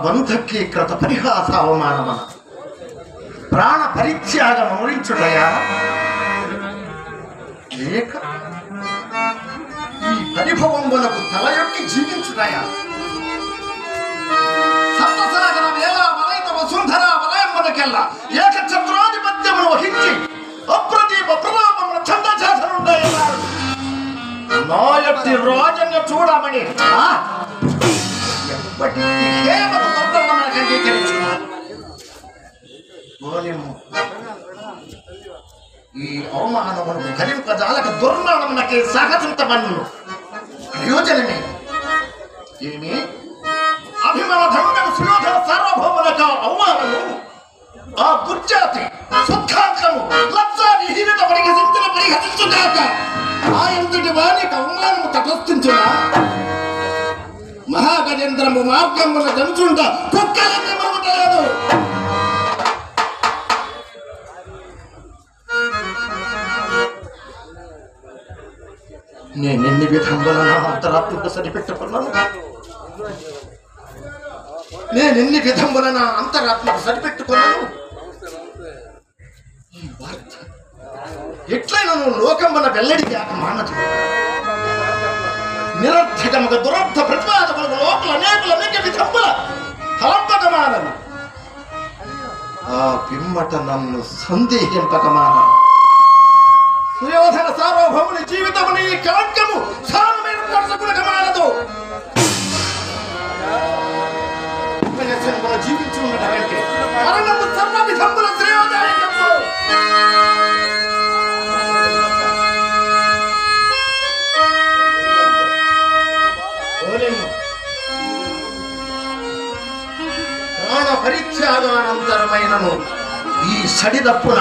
ಬಂಧಕ್ಕೆ ಕೃತ ಪರಿಹಾಸ ಅವಮಾನವ ಪ್ರಾಣ ಪರಿತ್ಯಾಗ ಮೌರಿಂಚುಟಯ లేక ఈ పరిభవంబులకు తలయొక్కి జీవించుటయ సప్తసాగర వేళ వలైన వసుంధర వలయమునకెల్ల ఏకఛత్రాధిపత్యమును వహించి అప్రదీప ప్రలాపమున ఛందఛాసనుండయన్నారు నాయటి రాజంగా చూడమని ఈ అవమానమును భరింపజాలక దుర్మరణమునకే సహజంతమన్ను ప్రయోజనమే ఏమి అభిమన ధనుడను సుయోధన సార్వభౌమునక అవమానము ఆ దుర్జాతి సుఖాంతము లబ్జావిహీనత పరిహసించుగాక ఆ ఎంతటి వారికి అవమానము తటస్థించునా మహాగజేంద్రము మార్గమున జనుచుండ కుక్కలన్నీ మరుగుటలేదు నేనెన్ని విధముల నా అంతరాత్మకు సరిపెట్టుకున్నాను నేనెన్ని విధముల నా అంతరాత్మకు సరిపెట్టుకున్నాను ఈ వార్త ఎట్లయినా నువ్వు లోకమున వెల్లడిగాక మానదు నిరర్థకముగా దురర్థ ప్రతిపాదకులకు లోపల అనేక విధముల హలంపకమానను ఆ పిమ్మట నన్ను సందేహింపకమానను సుయోధన సార్వభౌముని జీవితముని ఈ కళంకము సారమైన దర్శకులకమానదు జీవించి ఉన్నటువంటి మరణము సర్వ విధముల శ్రేయోదాయకము ప్రాణ పరిత్యాగానంతరమైనను ఈ సడిదప్పున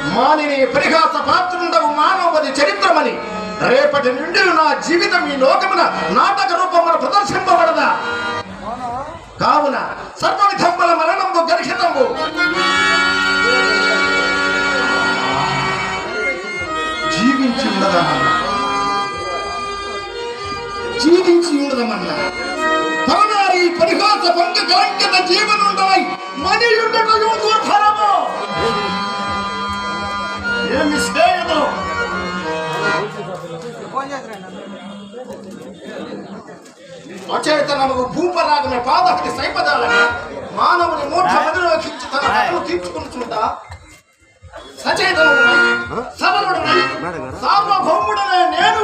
మానిని పరిహాస పాత్రుండవు మానవది చరిత్రమని రేపటి నుండి నా జీవితం ఈ లోకమున నాటక రూపమున ప్రదర్శింపబడదా కావున సర్వ విధముల మరణము గర్హితము జీవించి ఉండదమన్నా పరనారి పరిహాస భంగ కలంకిత జీవనుండవై మనియుండటయు దుర్భరము ఏమి చేయదు అచేతనము భూపరాగమే పాదహతి సైపదాలని మానవుని మోక్ష మదిలోకించి తన కథను తీర్చుకుంటుంటా సచేతనుడై సబలుడై సార్వభౌముడనే నేను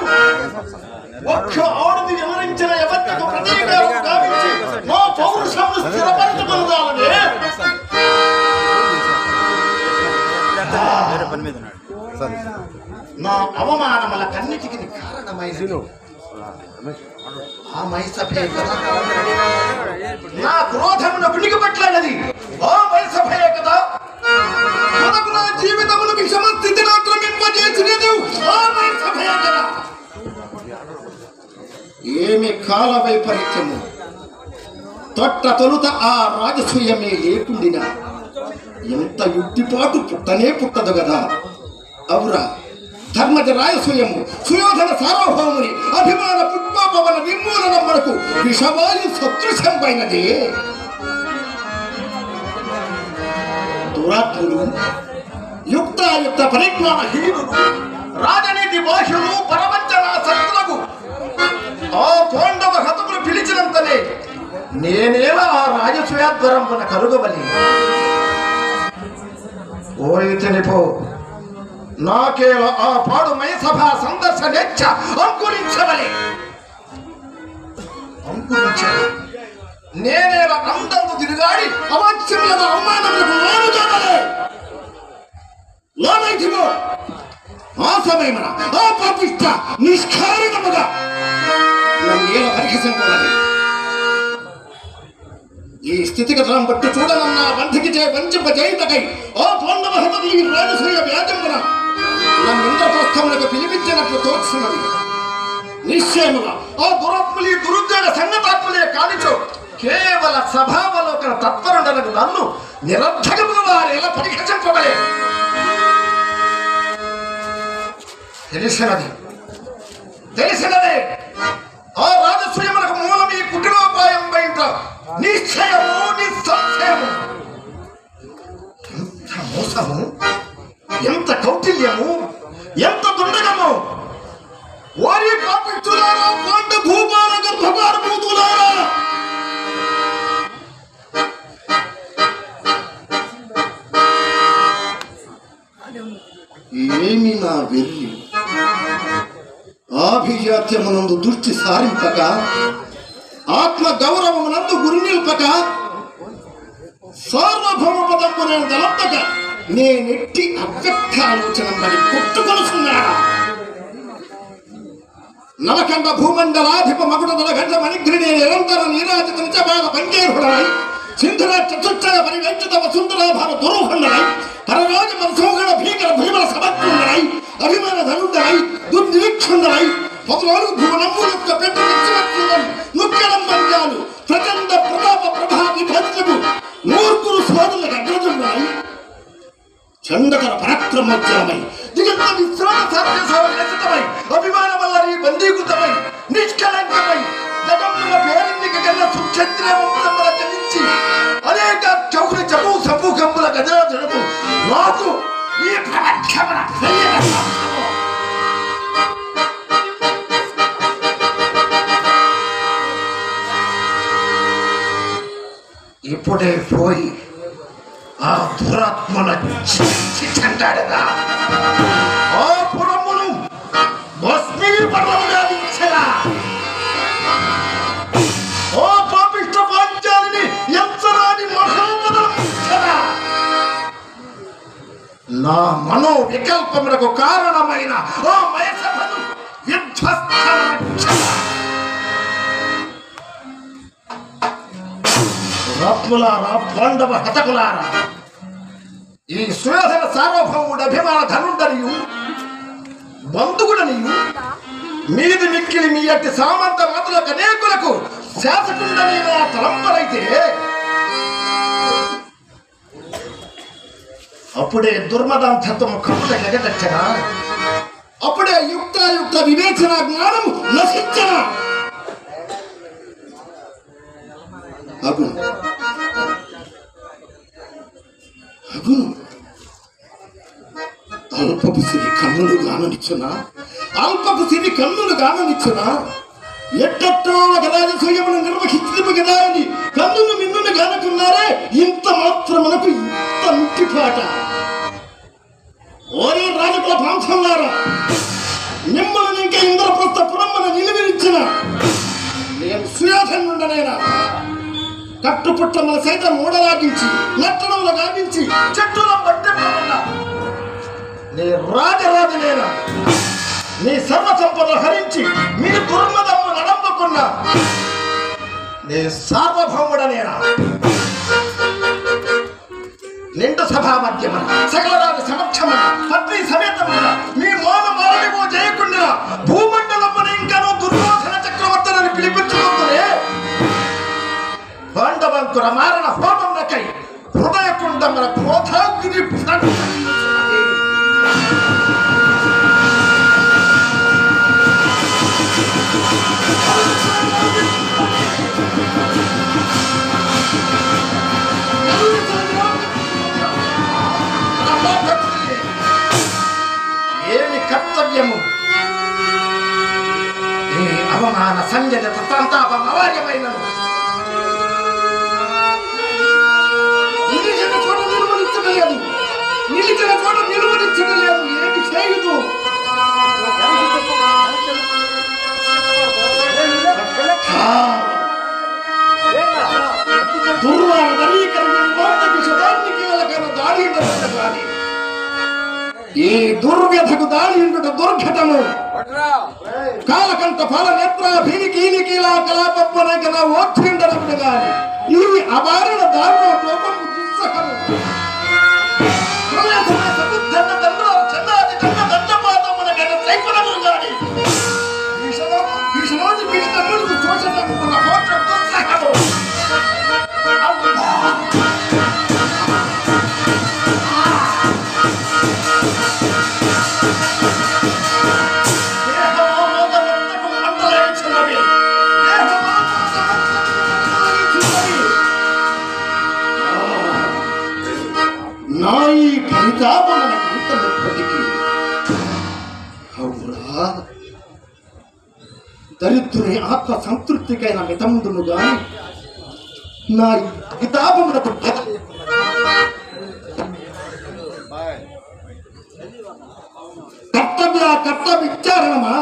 ఒక్క ఆడది వివరించిన ఎవరికి ప్రతీకారం గావించి నా పౌరుషమును స్థిరపరచుకున్నదాలని నా అవమానముల కన్నిటికి కారణమైన ఆ మైసభే కదా నా క్రోధమును పిడిగిపట్లన్నది ఆ మైసభే కదా నా జీవితమును విషమస్థితిని ఆక్రమింపజేసినది ఆ మైసభే కదా ఏమి కాల వైపరీత్యము తొట్ట తొలుత ఆ రాజసూయమే లేకుండినా ఎంత యుద్ధిపాటు పుట్టనే పుట్టదు కదా అవురా ధర్మజ రాయసూయము సుయోధన సార్వభౌముని అభిమాన పుష్పవన నిర్మూలనం మనకు విషవాయు సదృశంపైనది దురాత్ములు యుక్తాయుక్త పరిజ్ఞాన హీనులు రాజనీతి బాహ్యులు పరవంచన శక్తులకు ఆ పాండవ హతములు పిలిచినంతనే నేనేలా ఆ రాజసూయాద్వరంపున కలుగవలి ఓయితనిపో నాకేలా ఆ పాడు మైసభ సందర్శనేచ్ఛ అంకురించవలి నేనేలా అందందు తిరుగాడి అవాచ్యములకు అవమానములకు లోనుగావలే లోనైతివో ఆ సమయమున ఆ పాపిష్ట నిష్కారణముగా నన్నేల పరిహసింపవలి ఈ స్థితిగతులను బట్టి చూడనన్నా బంధికి వంచింప చేయుటకై ఓ పాండవ హతములు ఈ రాజసూయ వ్యాజమున నన్నింద్రప్రస్థములకు పిలిపించినట్లు తోచున్నది. నిశ్చయముగా ఆ దురాత్ములు ఈ దురుద్యోగ సంగతాత్ములే కానిచో కేవల సభావలోకన తత్పరుడనకు నన్ను నిరర్ధకముగా వారు ఎలా పరిహసింపబలే. తెలిసినదే ఆ రాజసూయములకు మూలం ఈ కుటిలోపాయం బయట నిశ్చయము నిస్సంశయము. ఎంత మోసము, ఎంత కౌటిల్యము, ఎంత దుండగము! వారి పాపిష్టులారా, కొండ భూపాల గర్భపార భూతులారా! ఏమి నా వెర్రి! ఆభిజాత్యమునందు దృష్టి సారింపక, ఆత్మ గౌరవమునందు గురి నిల్పక, సార్వభౌమ పదమున దళపక నేనెట్టి అవ్యక్త ఆలోచన మరి కొట్టుకొలుసున్నాడా? నవకండ భూమండలాధిప మగుడదల గంట మణిగ్రిని నిరంతర నీరాజిత నిజబాల పంకేరుడై సింధుల చతుష్టయ పరివేక్షిత వసుంధరాభార దురూహండై పరరాజ మనసోగణ భీకర భీమల సమర్థుండై అభిమాన ధనుండై దుర్నిరీక్షుండై 14 భువనము యొక్క పెట్ట నిత్యవత్తులను నుక్కడం బంగాలు ప్రచండ ప్రతాప ప్రభా విభజనకు మూర్ఖులు సోదరులకు అగ్రజుండై చండకర పరాక్రమోజ్జలమై దిగంత విశ్రామ సాధ్యమై అభిమాన వల్లరి బందీకృతమై నిష్కలంకమై జగముల పేరిందికి కన్నా సుక్షత్రియ వంశముల జనించి అనేక చౌకుని చము సమూహముల గజరాజులకు నాకు ఈ ప్రవక్షమన ఇప్పుడే పోయి ఆ దురాత్మల చెంటాడగా ఆ పురమును భస్మీపటముగా దించరా. ఓ పాపిష్ట పాంచాలిని ఎంతరాని మహోపదరా. నా మనో వికల్పములకు కారణమైన ఓ మయసభను విధ్వస్తమర్చరా. రాత్ములారా, పాండవ హతకులారా, ఈ సుయోధన సార్వభౌముడు అభిమాన ధనుండనియు బంధువుడనియు మీది మిక్కిలి మీ అట్టి సామంత మాతులకు అనేకులకు శాసకుండని నా తలంపరైతే అప్పుడే దుర్మదాంతత్వము కప్పుట ఎగదచ్చనా, అప్పుడే యుక్తాయుక్త వివేచన జ్ఞానము నశించనా. అగును అగును అల్పపు సిరి కన్నులు గాననిచ్చునా, అల్పపు సిరి కన్నులు గాననిచ్చునా. ఎట్టో ఒక రాజసూయమును నిర్వహించము కదా అని కన్నులు మిన్నులు గానుకున్నారే, ఇంత మాత్రమునకు ఇంత ముట్టిపాట. ఓరే రాజకుల ప్రాంతంలారా, మిమ్మల్ని ఇంకా ఇంద్రప్రస్థ పురమ్మను నిలువరించిన నేను సుయోధనుండనేనా? కట్టుపుట్టముల సైతం ఊడలాగించి నట్టనములు గావించి చెట్టుల పట్టెమ్మన్నా నీ రాజరాజునేనా? నీ సర్వ సంపదలు హరించి మీ దుర్మదమ్ము నడపకున్నా నీ సార్వభౌముడనేనా? నిండు సభా మధ్యమున సకల రాజు సమక్షమున పత్ని సమేతమున మీ మౌన మారణిమో చేయకుండా భూమండలమున ఇంకనూ దుర్యోధన చక్రవర్తులను పిలిపించుకుంటూనే పాండవంకుర మారణ హోమమునకై హృదయకుండమున క్రోధాగ్ని ఏమి కర్తవ్యము! ఈ అవమాన సంజయ సంతాపం అవార్యమైనను నిలిచిన చోట నిలువరించలేదు, నిలిచిన చోట నిలువరించలేదు. ఏమి చేయుదు? దుర్వార దరీకరణ దాడి ఈ దుర్వ్యధకు దాడి ఇంటుట దుర్ఘటము కాలకంట ఫల నేత్ర భీనికీలికీలా కళాపప్పనగన ఓక్షిండరముడు గాని ఈ అవారణ దారుణ కోపము దుస్సహము నా ఈ పరితాపమనకంతటికి అవురా దరిద్రుని ఆత్మ సంతృప్తికైన మితముందును గాని నా పరితాపమునకు కర్తవ్య విచారణమా